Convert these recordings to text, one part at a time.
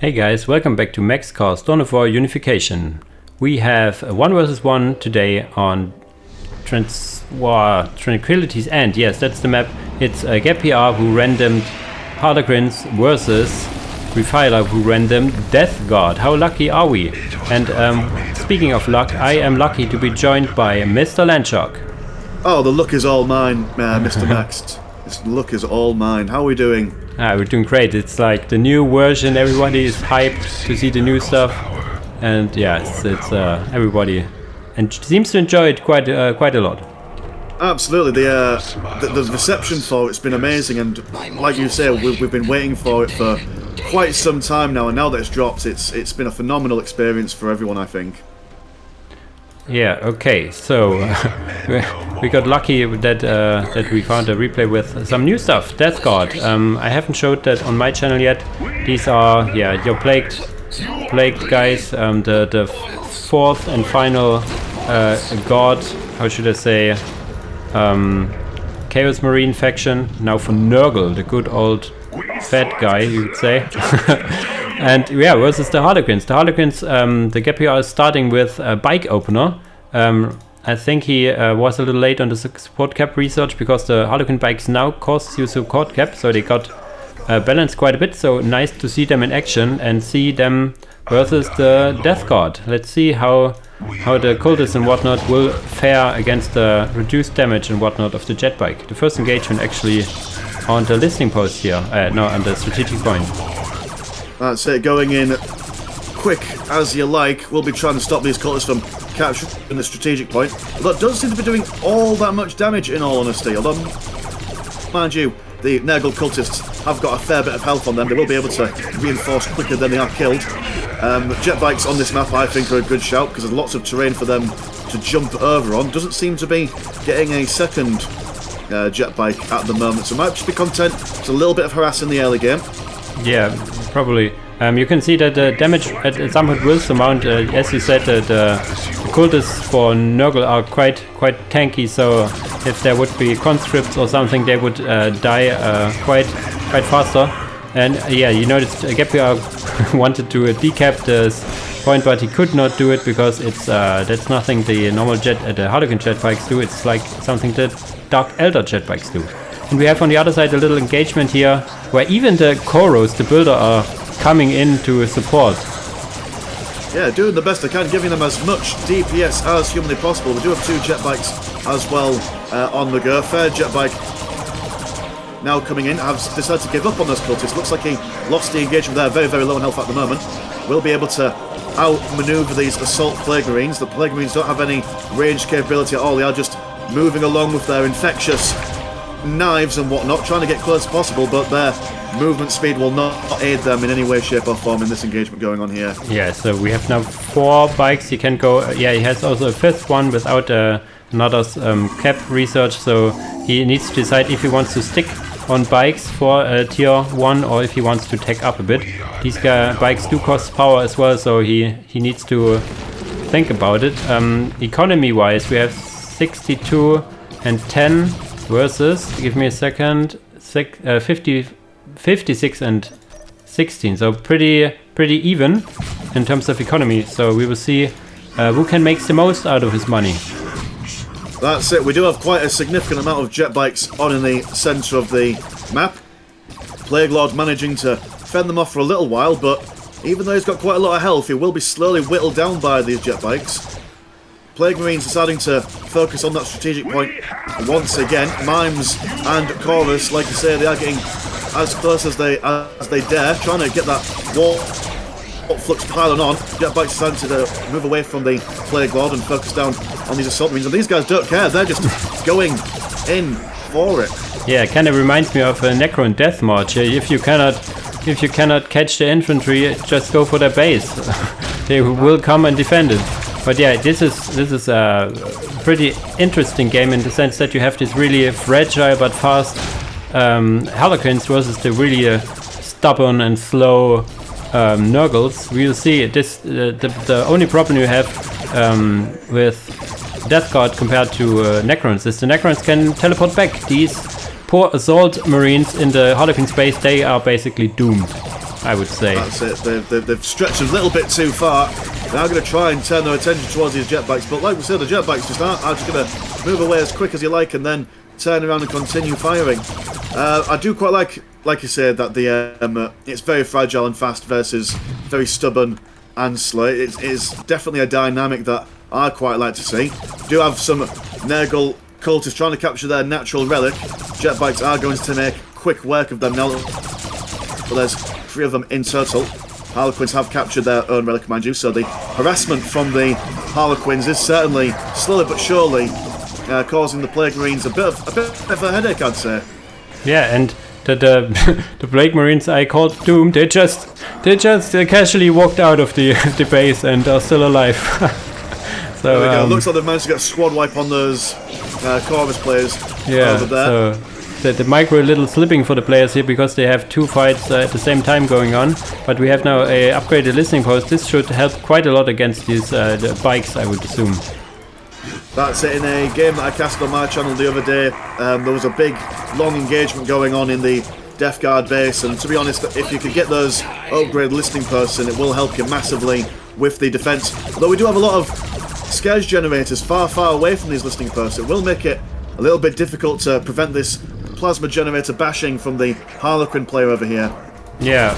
Hey guys, welcome back to Max Cars Dawn of War Unification. We have a 1 vs 1 today on Tranquility's End. Yes, that's the map. It's GabPR who randomed Harlequins versus Refiler who randomed Death God. How lucky are we? And speaking of luck, I am lucky to be joined by Mr Landshark. Oh, the luck is all mine, Mr Max. This luck is all mine. How are we doing? We're doing great. It's like the new version. Everybody is hyped to see the new stuff, and yeah, it's everybody and seems to enjoy it quite a lot. Absolutely, the reception for it's been amazing, and like you say, we've been waiting for it for quite some time now, and now that it's dropped, it's been a phenomenal experience for everyone, I think. Yeah. Okay. So we got lucky that we found a replay with some new stuff. Death God. I haven't showed that on my channel yet. These are your plagued guys. The fourth and final god. How should I say? Chaos Marine faction. Now for Nurgle, the good old fat guy, you could say. And yeah, versus the Harlequins. The Harlequins, the GabPR is starting with a bike opener. I think he was a little late on the support cap research because the Harlequin bikes now cost you support cap, so they got balanced quite a bit. So nice to see them in action and see them versus the Death God. Let's see how the cultists and whatnot will fare against the reduced damage and whatnot of the jet bike. The first engagement actually on the listing post here, no, on the strategic point. That's it, going in quick as you like. We'll be trying to stop these cultists from capturing the strategic point. Although it doesn't seem to be doing all that much damage, in all honesty. Although, mind you, the Nurgle cultists have got a fair bit of health on them. They will be able to reinforce quicker than they are killed. Jet bikes on this map, I think, are a good shout because there's lots of terrain for them to jump over on. Doesn't seem to be getting a second jet bike at the moment, so might just be content. It's a little bit of harass in the early game. Yeah, probably. You can see that the damage at somewhat will amount. As you said, the cultists for Nurgle are quite tanky. So if there would be conscripts or something, they would die quite faster. And yeah, you noticed GabPR wanted to decap this point, but he could not do it because it's that's nothing the normal the Harlequin jet bikes do. It's like something that Dark Elder jet bikes do. And we have on the other side a little engagement here where even the Koros, the builder, are coming in to support. Yeah, doing the best they can, giving them as much DPS as humanly possible. We do have two jet bikes as well on the go. Third jet bike now coming in, has decided to give up on those cultists. Looks like he lost the engagement there, very, very low in health at the moment. We'll be able to outmaneuver these assault plague marines. The plague marines don't have any range capability at all. They are just moving along with their infectious knives and whatnot, trying to get close as possible, but their movement speed will not aid them in any way, shape or form in this engagement going on here. Yeah, so we have now 4 bikes. He can go, yeah, he has also a 5th one without another cap research, so he needs to decide if he wants to stick on bikes for tier 1 or if he wants to tech up a bit. These bikes do cost power as well, so he needs to think about it. Economy wise, we have 62 and 10 versus, give me a second, 56 and 16, so pretty even in terms of economy. So we will see who can make the most out of his money. That's it. We do have quite a significant amount of jet bikes on in the centre of the map. Plague Lord managing to fend them off for a little while, but even though he's got quite a lot of health, he will be slowly whittled down by these jet bikes. Plague Marines deciding to focus on that strategic point once again. Mimes and Chorus, like you say, they are getting as close as they dare, trying to get that wall flux piling on. Jet bikes deciding to move away from the Plague Lord and focus down on these assault marines, and these guys don't care. They're just going in for it. Yeah, it kind of reminds me of a Necron death march. If you cannot catch the infantry, just go for their base. They will come and defend it. But yeah, this is a pretty interesting game in the sense that you have this really fragile but fast Harlequins versus the really stubborn and slow Nurgles. We'll see. This the only problem you have with Death God compared to Necrons is the Necrons can teleport back. These poor assault marines in the Harlequin space, they are basically doomed. I would say. That's it. They've stretched a little bit too far. They're now going to try and turn their attention towards these jet bikes, but like we said, the jet bikes just aren't just going to move away as quick as you like and then turn around and continue firing. I do quite like you said, that the it's very fragile and fast versus very stubborn and slow. It is definitely a dynamic that I quite like to see. Do have some Nurgle cultists trying to capture their natural relic. Jet bikes are going to make quick work of them now. But there's 3 of them in total. Harlequins have captured their own relic, mind you, so the harassment from the Harlequins is certainly, slowly but surely, causing the Plague Marines a bit of a headache, I'd say. Yeah, and the Plague Marines I called doomed. They just casually walked out of the base and are still alive. So there we go. Looks like they've managed to get a squad wipe on those Corvus players over there. So the micro a little slipping for the players here because they have 2 fights at the same time going on. But we have now a upgraded listening post. This should help quite a lot against these the bikes, I would assume. That's it. In a game that I cast on my channel the other day, there was a big, long engagement going on in the Death Guard base, and to be honest, if you could get those upgraded listening posts in, it will help you massively with the defence. Although we do have a lot of scourge generators far away from these listening posts, it will make it a little bit difficult to prevent this plasma generator bashing from the Harlequin player over here. Yeah,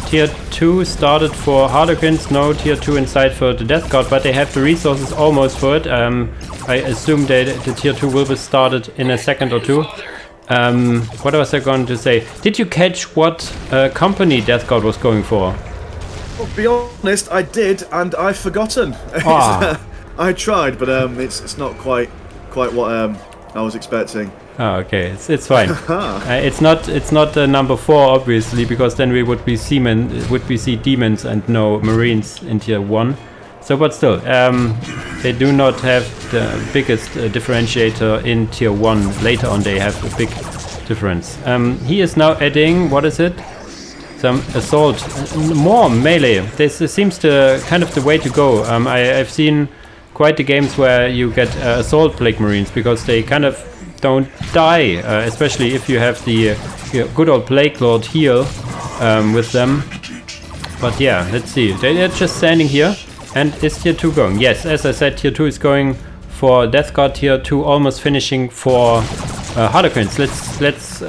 Tier 2 started for Harlequins, no Tier 2 inside for the Death Guard, but they have the resources almost for it. I assume the Tier 2 will be started in a second or two. What was I going to say? Did you catch what company Death Guard was going for? Well, to be honest, I did, and I've forgotten. I tried, but it's not quite what I was expecting. Oh, okay, it's fine. It's not number 4, obviously, because then we would be see demons and no marines in Tier 1. So, but still, they do not have the biggest differentiator in Tier 1. Later on, they have a big difference. He is now adding, what is it? Some assault, more melee. This seems to kind of the way to go. I've seen quite the games where you get assault Plague Marines because they kind of don't die, especially if you have the good old Plague Lord heal with them. But yeah, let's see. They're just standing here. And is Tier 2 going? Yes, as I said, Tier 2 is going for Death Guard, Tier 2 almost finishing for Harlequins. Let's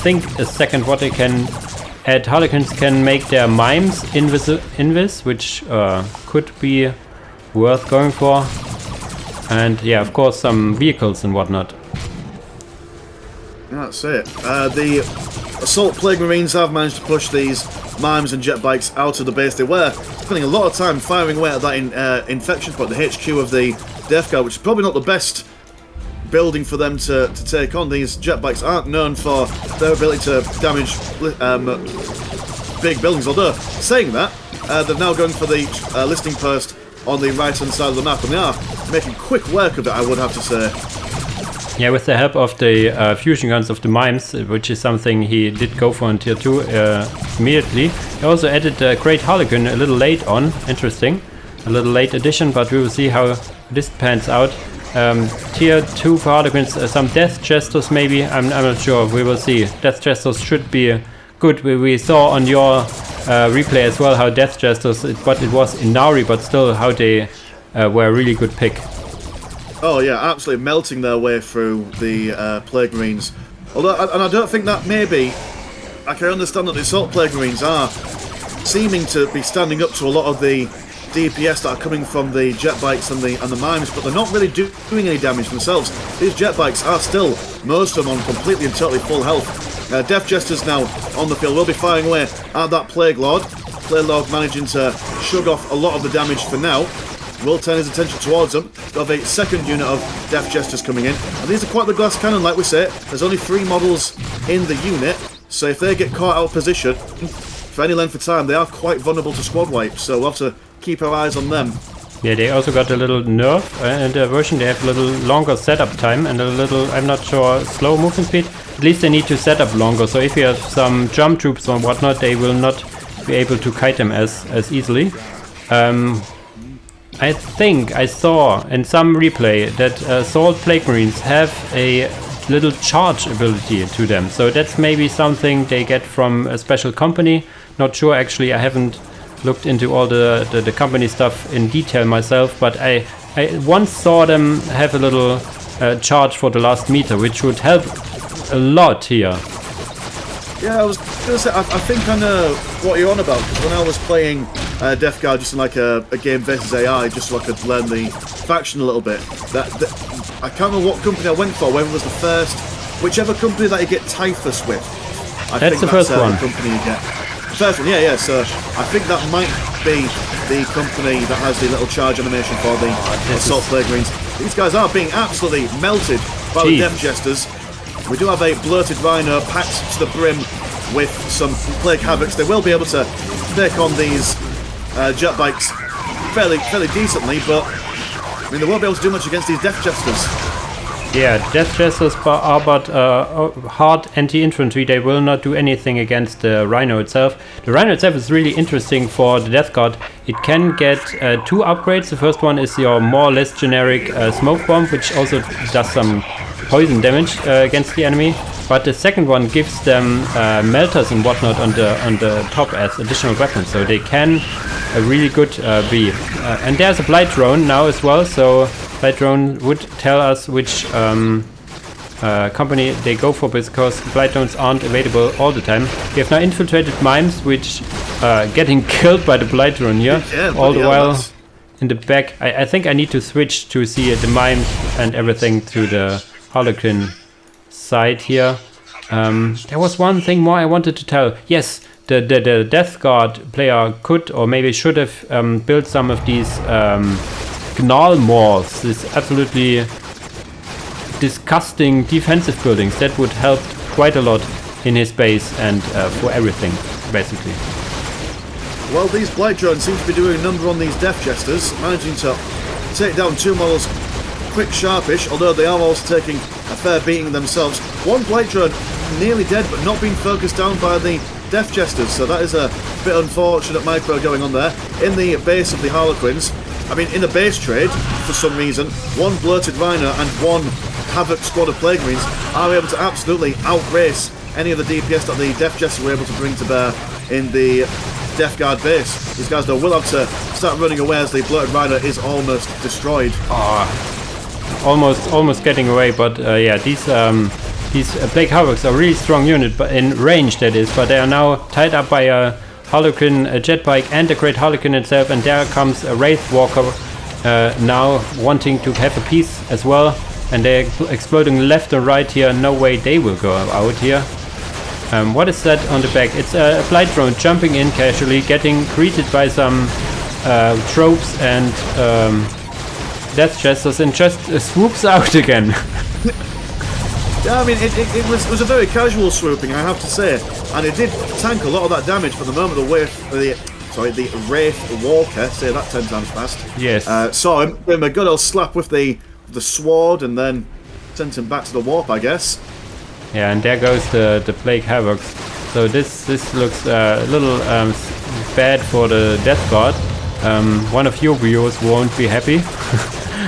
think a second what they can add. Harlequins can make their mimes invis, which could be worth going for. And yeah, of course, some vehicles and whatnot. That's it. The Assault Plague Marines have managed to push these mimes and jet bikes out of the base. They were spending a lot of time firing away at that infection point, the HQ of the Death Guard, which is probably not the best building for them to take on. These jet bikes aren't known for their ability to damage big buildings, although, saying that, they're now going for the listing post on the right-hand side of the map, and they are making quick work of it, I would have to say. Yeah, with the help of the fusion guns of the mimes, which is something he did go for in Tier 2 immediately. He also added the Great Harlequin a little late on. Interesting. A little late addition, but we will see how this pans out. Tier 2 for Harlequins, some Death Jesters maybe. I'm not sure. We will see. Death Jesters should be good. We saw on your replay as well how Death Jesters, but it was Inari, but still how they were a really good pick. Oh yeah, absolutely melting their way through the Plague Marines. Although, and I don't think that maybe, I can understand that the Assault Plague Marines are seeming to be standing up to a lot of the DPS that are coming from the jet bikes and the mimes, but they're not really doing any damage themselves. These jet bikes are still, most of them, on completely and totally full health. Death Jesters now on the field will be firing away at that Plague Lord. Plague Lord managing to shrug off a lot of the damage for now. Will turn his attention towards them. Got a second unit of Death Jesters coming in. And these are quite the glass cannon, like we say. There's only 3 models in the unit, so if they get caught out of position for any length of time, they are quite vulnerable to squad wipe, so we'll have to keep our eyes on them. Yeah, they also got a little nerf in their version. They have a little longer setup time and a little, I'm not sure, slow movement speed. At least they need to set up longer, so if you have some jump troops or whatnot, they will not be able to kite them as easily. I think I saw in some replay that Assault Plague Marines have a little charge ability to them. So that's maybe something they get from a special company. Not sure actually, I haven't looked into all the company stuff in detail myself, but I once saw them have a little charge for the last meter, which would help a lot here. Yeah, I was gonna say, I think I know what you're on about, because when I was playing Death Guard just in like a game versus AI, just so I could learn the faction a little bit, I can't remember what company I went for, whether it was the first, whichever company that you get Typhus with. That's the first one. The company you get. First one, yeah, so I think that might be the company that has the little charge animation for the Assault Plague Marines. These guys are being absolutely melted by the Death Jesters. We do have a bloated Rhino packed to the brim with some Plague Havocs. They will be able to take on these jet bikes fairly decently, but I mean, they won't be able to do much against these Death Jesters. Yeah, Death Jesters are but hard anti-infantry. They will not do anything against the Rhino itself. The Rhino itself is really interesting for the Death Guard. It can get 2 upgrades. The first one is your more or less generic smoke bomb, which also does some poison damage against the enemy. But the second one gives them melters and whatnot on the top as additional weapons, so they can really good be. And there's a Blight Drone now as well, so Blight Drone would tell us which company they go for, because Blight Drones aren't available all the time. We have now infiltrated Mimes, which getting killed by the Blight Drone here, all the while in the back. I think I need to switch to see the Mimes and everything to the Harlequin side here. There was one thing more I wanted to tell. Yes, the Death Guard player could or maybe should have built some of these Gnarl Maws, this absolutely disgusting defensive buildings. That would help quite a lot in his base and for everything, basically. Well, these Blight Drones seem to be doing a number on these Death Jesters, managing to take down 2 models quick, sharpish, although they are also taking a fair beating themselves. One Blight Drone nearly dead, but not being focused down by the Death Jesters, so that is a bit unfortunate micro going on there. In the base of the Harlequins, I mean, in the base trade, for some reason, 1 bloated Rhino and 1 Havoc squad of Plague Marines are able to absolutely outrace any of the DPS that the Death Jesters were able to bring to bear in the Death Guard base. These guys, though, will have to start running away as the bloated Rhino is almost destroyed. Almost getting away, but yeah, these Plague Havocs are a really strong unit, but in range that is, but they are now tied up by a Harlequin, a jet bike, and a Great Harlequin itself, and there comes a Wraith Walker now wanting to have a piece as well, and they're exploding left and right here. No way they will go out here. What is that on the back? It's a Blight Drone jumping in casually, getting greeted by some tropes and Death Jesters, and just swoops out again. Yeah, I mean, it was a very casual swooping, I have to say, and it did tank a lot of that damage for the moment. The Wraith Walker, say that 10 times fast. Yes. Saw him, gave him a good old slap with the sword, and then sent him back to the warp, I guess. Yeah, and there goes the Plague Havocs. So this looks a little bad for the Death Guard. One of your viewers won't be happy.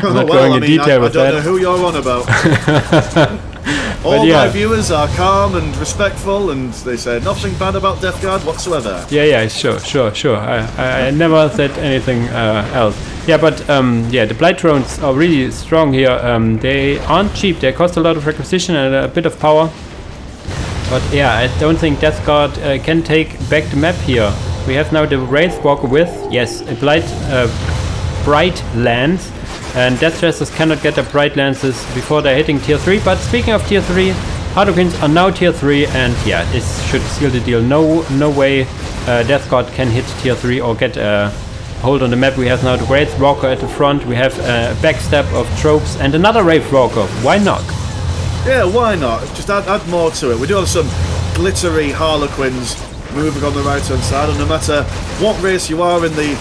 I'm not going into detail with that. I don't know who you're on about. All my viewers are calm and respectful, and they say nothing bad about Death Guard whatsoever. Yeah, sure. I never said anything else. Yeah, but yeah, the Blight Drones are really strong here. They aren't cheap. They cost a lot of requisition and a bit of power. But yeah, I don't think Death Guard can take back the map here. We have now the Wraith Walker with, yes, a Bright Lance. And Death Jesters cannot get their Bright Lances before they're hitting tier 3. But speaking of tier 3, Harlequins are now tier 3, and yeah, this should seal the deal. No way Death Guard can hit tier 3 or get a hold on the map. We have now the Wraith Walker at the front. We have a backstab of tropes and another Wraith Walker. Why not? Yeah, why not? Just add more to it. We do have some glittery Harlequins moving on the right hand side, and no matter what race you are in the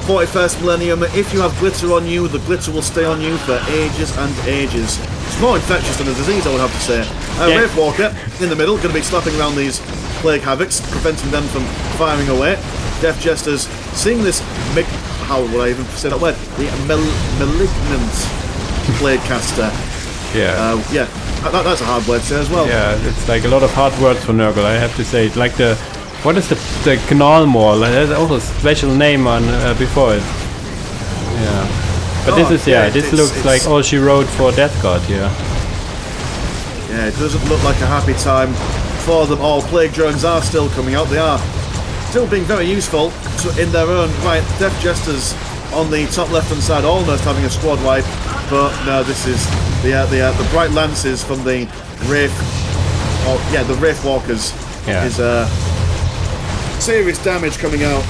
41st millennium, if you have glitter on you, the glitter will stay on you for ages and ages. It's more infectious than a disease, I would have to say. Wraith Walker in the middle, going to be slapping around these Plague Havocs, preventing them from firing away. Death Jesters seeing this how would I even say that word? The malignant Plague Caster. Yeah. That's a hard word to say as well. Yeah, it's like a lot of hard words for Nurgle, I have to say. Like the, what is the Gnolmor? There's also a special name on before it. Yeah, but this is this looks like all she wrote for Death God here. Yeah, it doesn't look like a happy time for them all. Plague drones are still coming out. They are still being very useful in their own right. Death Jesters on the top left-hand side, almost having a squad wipe, but no, this is the bright lances from the Wraith. The Wraith Walkers is serious damage coming out.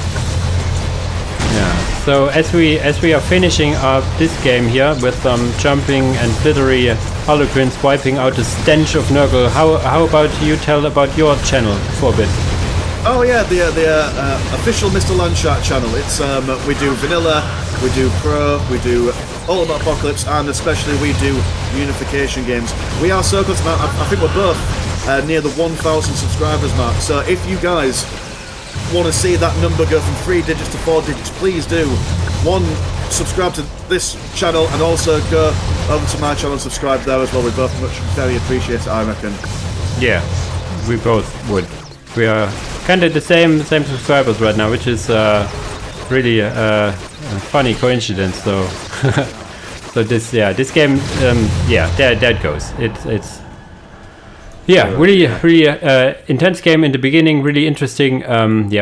Yeah. So as we are finishing up this game here with some jumping and glittery Harlequins wiping out the stench of Nurgle, how about you tell about your channel for a bit? Oh yeah, the official Mr Landshark channel. It's we do vanilla, we do pro, we do all about Apocalypse, and especially we do Unification games. We are so close. I think we're both near the 1,000 subscribers mark. So if you guys want to see that number go from 3 digits to 4 digits, please do. Subscribe to this channel, and also go over to my channel and subscribe there as well. We both very appreciate it, I reckon. Yeah, we both would. We are kind of the same subscribers right now, which is really a funny coincidence. So, so this game, there it goes. It's really intense game in the beginning. Really interesting.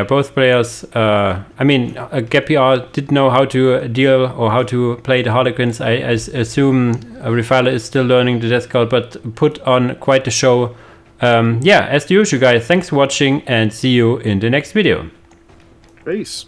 Both players. I mean, GabPR didn't know how to deal or how to play the Harlequins. I assume Refiler is still learning the Death Cult, but put on quite the show. As the usual, guys, thanks for watching and see you in the next video. Peace.